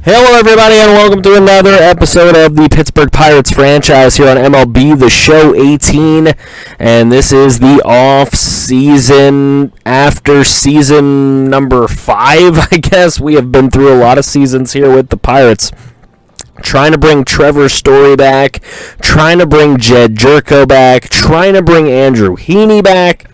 Hello, everybody, and welcome to another episode of the Pittsburgh Pirates franchise here on MLB The Show 18. And this is the off-season, after season number 5, I guess. We have been through a lot of seasons here with the Pirates. Trying to bring Trevor Story back, trying to bring Jed Jerko back, trying to bring Andrew Heaney back.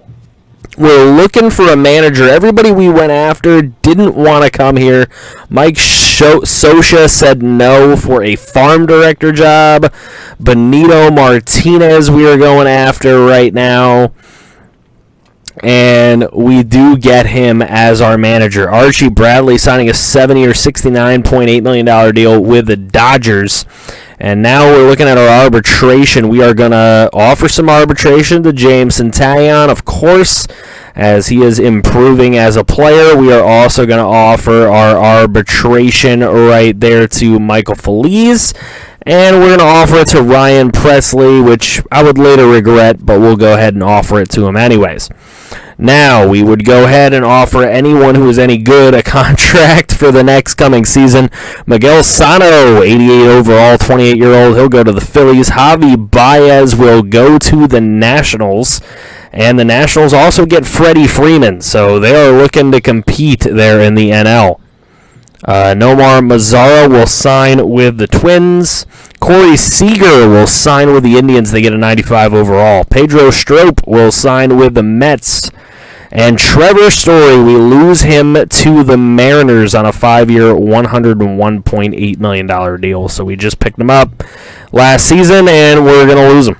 We're looking for a manager. Everybody we went after didn't want to come here. Mike Scioscia said no for a farm director job. Benito Martinez we are going after right now. And we do get him as our manager. Archie Bradley signing a 70 or $69.8 million deal with the Dodgers. And now we're looking at our arbitration. We are going to offer some arbitration to James Taillon, of course, as he is improving as a player. We are also going to offer our arbitration right there to Michael Feliz. And we're going to offer it to Ryan Presley, which I would later regret, but we'll go ahead and offer it to him anyways. Now, we would go ahead and offer anyone who is any good a contract for the next coming season. Miguel Sano, 88 overall, 28-year-old. He'll go to the Phillies. Javi Baez will go to the Nationals. And the Nationals also get Freddie Freeman, so they are looking to compete there in the NL. Nomar Mazara will sign with the Twins. Corey Seager will sign with the Indians. They get a 95 overall. Pedro Strop will sign with the Mets. And Trevor Story, we lose him to the Mariners on a 5-year, $101.8 million deal. So we just picked him up last season, and we're going to lose him.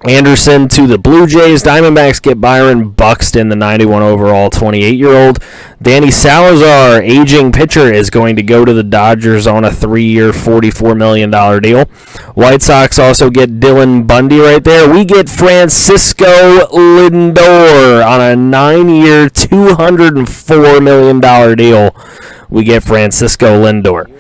Anderson to the Blue Jays. Diamondbacks get Byron Buxton, the 91 overall 28-year-old. Danny Salazar, aging pitcher, is going to go to the Dodgers on a 3-year, $44 million deal. White Sox also get Dylan Bundy right there. We get Francisco Lindor on a 9-year, $204 million deal. We get Francisco Lindor.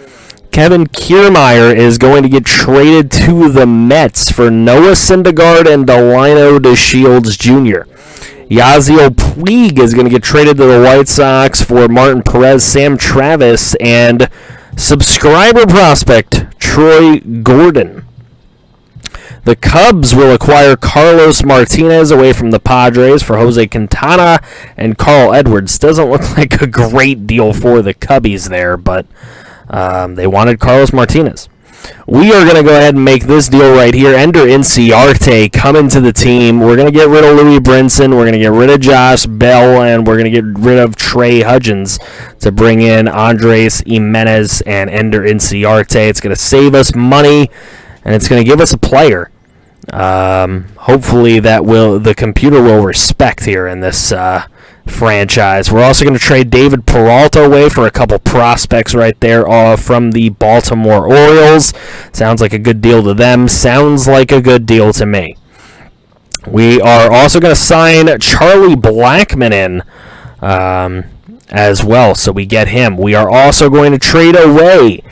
Kevin Kiermaier is going to get traded to the Mets for Noah Syndergaard and Delino DeShields Jr. Yasiel Puig is going to get traded to the White Sox for Martin Perez, Sam Travis, and subscriber prospect Troy Gordon. The Cubs will acquire Carlos Martinez away from the Padres for Jose Quintana and Carl Edwards. Doesn't look like a great deal for the Cubbies there, but they wanted Carlos Martinez. We are going to go ahead and make this deal right here. Ender Inciarte coming to the team. We're going to get rid of Louis Brinson. We're going to get rid of Josh Bell. And we're going to get rid of Trey Hudgens to bring in Andres Jimenez and Ender Inciarte. It's going to save us money, and it's going to give us a player. Hopefully the computer will respect here in this franchise. We're also going to trade David Peralta away for a couple prospects right there from the Baltimore Orioles. Sounds like a good deal to them. Sounds like a good deal to me. We are also going to sign Charlie Blackmon in as well, so we get him. We are also going to trade away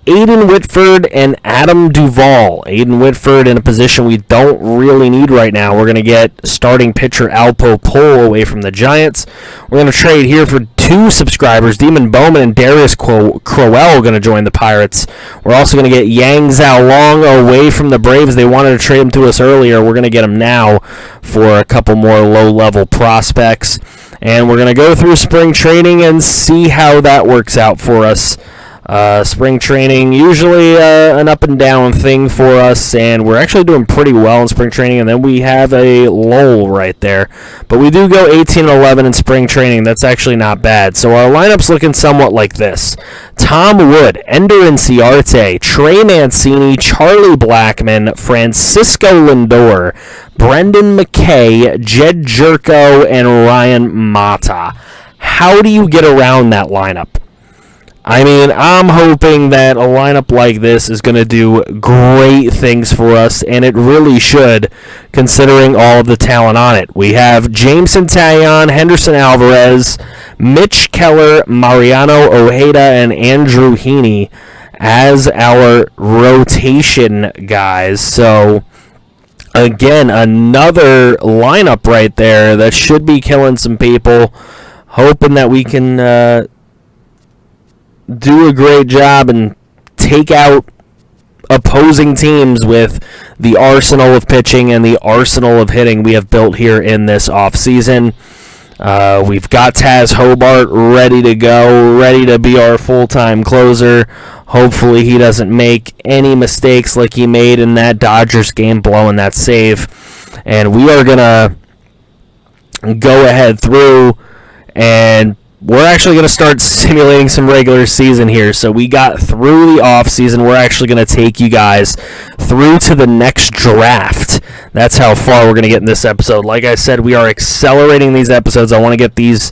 Aiden Whitford and Adam Duvall. Aiden Whitford in a position we don't really need right now. We're going to get starting pitcher Alpo Pole away from the Giants. We're going to trade here for 2 subscribers. Demon Bowman and Darius Crowell going to join the Pirates. We're also going to get Yang Zhao Long away from the Braves. They wanted to trade him to us earlier. We're going to get him now for a couple more low-level prospects. And we're going to go through spring training and see how that works out for us. Spring training, usually an up and down thing for us, and we're actually doing pretty well in spring training, and then we have a lull right there. But we do go 18-11 in spring training. That's actually not bad. So our lineup's looking somewhat like this. Tom Wood, Ender Inciarte, Trey Mancini, Charlie Blackmon, Francisco Lindor, Brendan McKay, Jed Jerko, and Ryan Mata. How do you get around that lineup? I mean, I'm hoping that a lineup like this is going to do great things for us, and it really should, considering all of the talent on it. We have Jameson Taillon, Henderson Alvarez, Mitch Keller, Mariano Ojeda, and Andrew Heaney as our rotation guys. So, again, another lineup right there that should be killing some people, hoping that we can do a great job and take out opposing teams with the arsenal of pitching and the arsenal of hitting we have built here in this offseason. We've got Taz Hobart ready to go, ready to be our full-time closer. Hopefully he doesn't make any mistakes like he made in that Dodgers game blowing that save. And we are going to go ahead through, and we're actually going to start simulating some regular season here. So we got through the off season. We're actually going to take you guys through to the next draft. That's how far we're going to get in this episode. Like I said, we are accelerating these episodes. I want to get this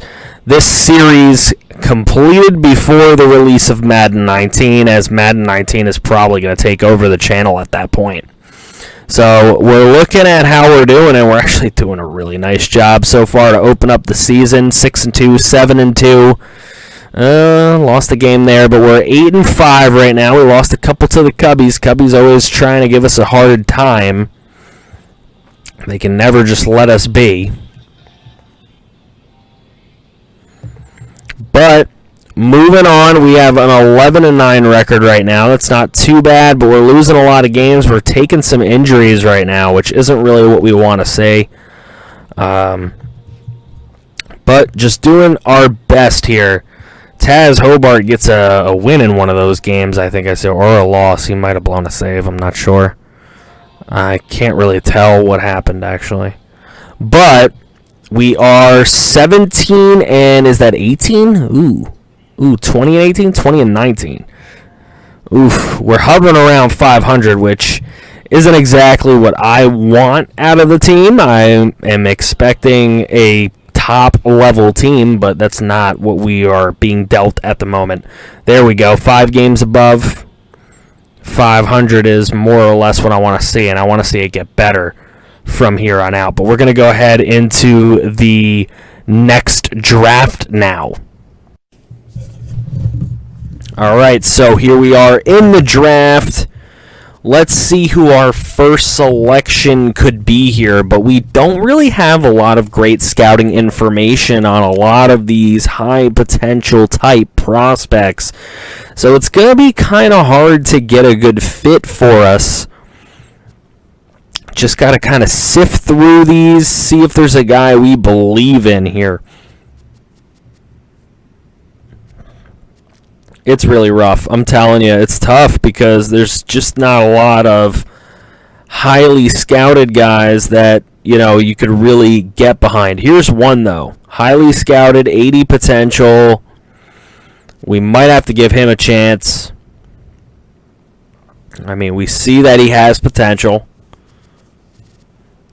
series completed before the release of Madden 19, as Madden 19 is probably going to take over the channel at that point. So we're looking at how we're doing, and we're actually doing a really nice job so far to open up the season. 6-2, 7-2. Lost a game there, but we're 8-5 right now. We lost a couple to the Cubbies. Cubbies always trying to give us a hard time. They can never just let us be. But moving on, we have an 11-9 record right now. That's not too bad, but we're losing a lot of games. We're taking some injuries right now, which isn't really what we want to say. But just doing our best here. Taz Hobart gets a win in one of those games, I think I said, or a loss. He might have blown a save. I'm not sure. I can't really tell what happened, actually. But we are 17 and is that 18? Ooh, 20 and 18? 20 and 19. Oof, we're hovering around 500, which isn't exactly what I want out of the team. I am expecting a top-level team, but that's not what we are being dealt at the moment. There we go, 5 games above 500 is more or less what I want to see, and I want to see it get better from here on out. But we're going to go ahead into the next draft now. All right, so here we are in the draft. Let's see who our first selection could be here, but we don't really have a lot of great scouting information on a lot of these high potential type prospects. So it's going to be kind of hard to get a good fit for us. Just got to kind of sift through these, see if there's a guy we believe in here. It's really rough. I'm telling you, it's tough because there's just not a lot of highly scouted guys that, you could really get behind. Here's one, though. Highly scouted, 80 potential. We might have to give him a chance. I mean, we see that he has potential.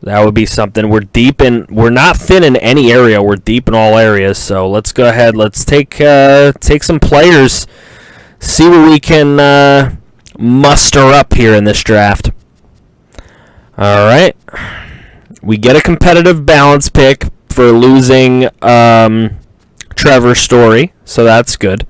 That would be something. We're not thin in any area. We're deep in all areas. So let's go ahead. Let's take some players. See what we can muster up here in this draft. All right. We get a competitive balance pick for losing Trevor Story. So that's good.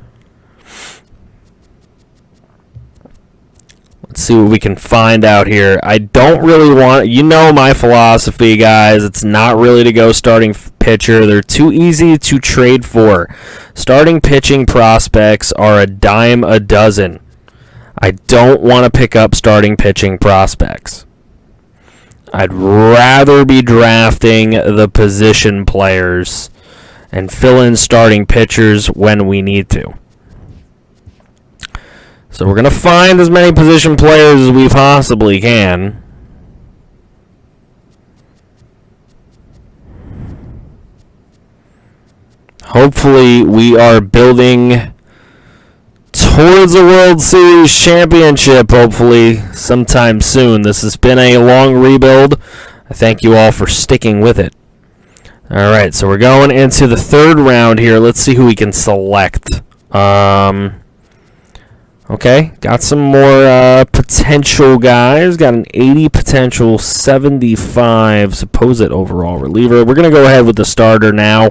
Let's see what we can find out here. I don't really want... my philosophy, guys. It's not really to go starting pitcher. They're too easy to trade for. Starting pitching prospects are a dime a dozen. I don't want to pick up starting pitching prospects. I'd rather be drafting the position players and fill in starting pitchers when we need to. So we're going to find as many position players as we possibly can. Hopefully we are building towards a World Series championship, hopefully sometime soon. This has been a long rebuild. I thank you all for sticking with it. All right, so we're going into the third round here. Let's see who we can select. Okay, got some more potential guys. Got an 80 potential, 75 supposed overall reliever. We're going to go ahead with the starter now.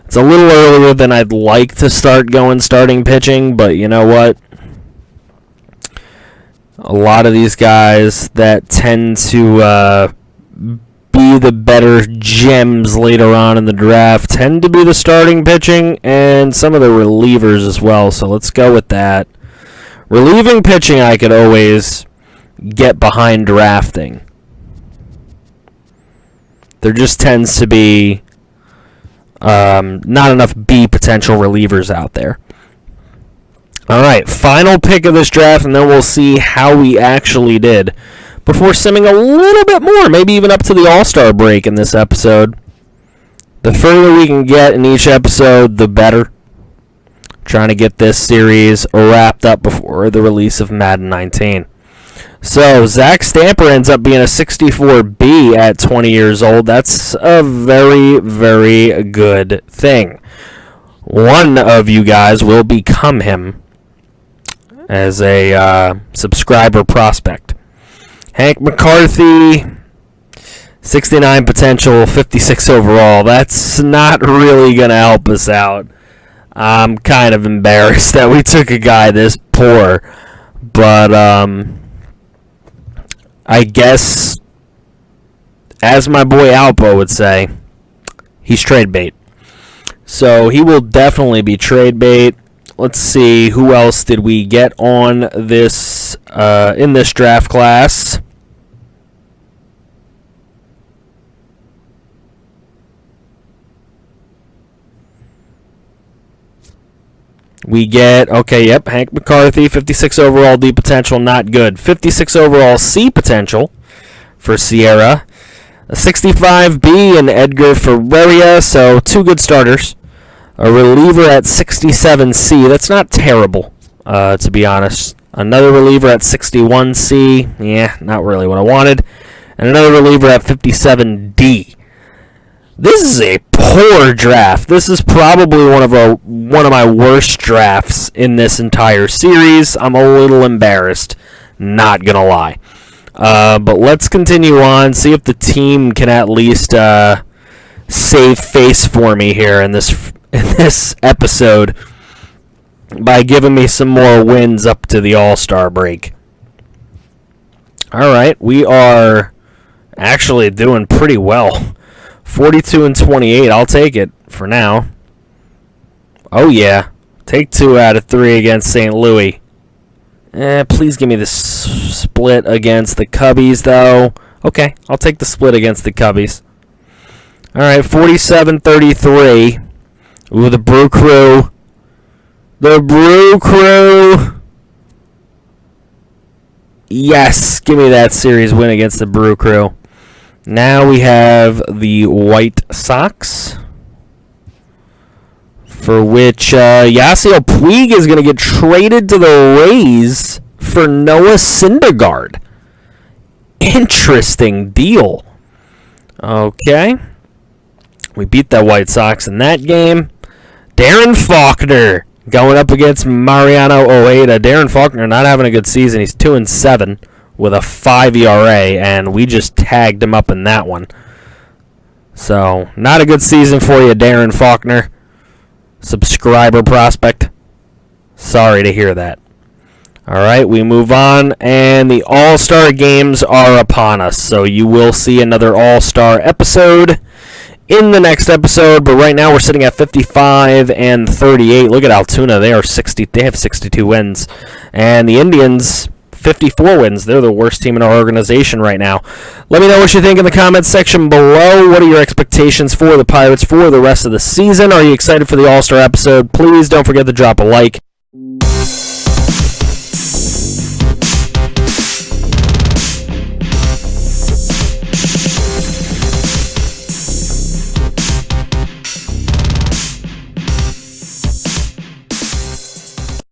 It's a little earlier than I'd like to start going starting pitching, but you know what? A lot of these guys that tend to be be the better gems later on in the draft tend to be the starting pitching and some of the relievers as well. So let's go with that. Relieving pitching I could always get behind drafting. There just tends to be not enough B potential relievers out there. All right, final pick of this draft, and then we'll see how we actually did before simming a little bit more, maybe even up to the All-Star break in this episode. The further we can get in each episode, the better. Trying to get this series wrapped up before the release of Madden 19. So, Zach Stamper ends up being a 64B at 20 years old. That's a very, very good thing. One of you guys will become him as a subscriber prospect. Hank McCarthy, 69 potential, 56 overall. That's not really going to help us out. I'm kind of embarrassed that we took a guy this poor. But I guess, as my boy Alpo would say, he's trade bait. So he will definitely be trade bait. Let's see, who else did we get on this in this draft class? We get, Hank McCarthy, 56 overall D potential, not good. 56 overall C potential for Sierra. A 65B and Edgar Ferreira, so two good starters. A reliever at 67C. That's not terrible, to be honest. Another reliever at 61C. Yeah, not really what I wanted. And another reliever at 57D. This is a poor draft. This is probably one of my worst drafts in this entire series. I'm a little embarrassed, not gonna lie. But let's continue on. See if the team can at least save face for me here in this episode by giving me some more wins up to the All-Star break. All right, we are actually doing pretty well. 42 and 28. I'll take it for now. Oh yeah, take 2 out of 3 against St. Louis. Please give me the split against the Cubbies, though. Okay, I'll take the split against the Cubbies. All right, 47-33. Ooh, the Brew Crew. The Brew Crew. Yes, give me that series win against the Brew Crew. Now we have the White Sox, for which Yasiel Puig is going to get traded to the Rays for Noah Syndergaard. Interesting deal. Okay. We beat the White Sox in that game. Darren Faulkner going up against Mariano Ojeda. Darren Faulkner not having a good season. He's 2-7 with a 5 ERA, and we just tagged him up in that one. So, not a good season for you, Darren Faulkner. Subscriber prospect. Sorry to hear that. All right, we move on, and the All-Star games are upon us. So you will see another All-Star episode in the next episode, but right now we're sitting at 55 and 38. Look at Altoona. They have 62 wins. And the Indians, 54 wins. They're the worst team in our organization right now. Let me know what you think in the comments section below. What are your expectations for the Pirates for the rest of the season? Are you excited for the All-Star episode? Please don't forget to drop a like.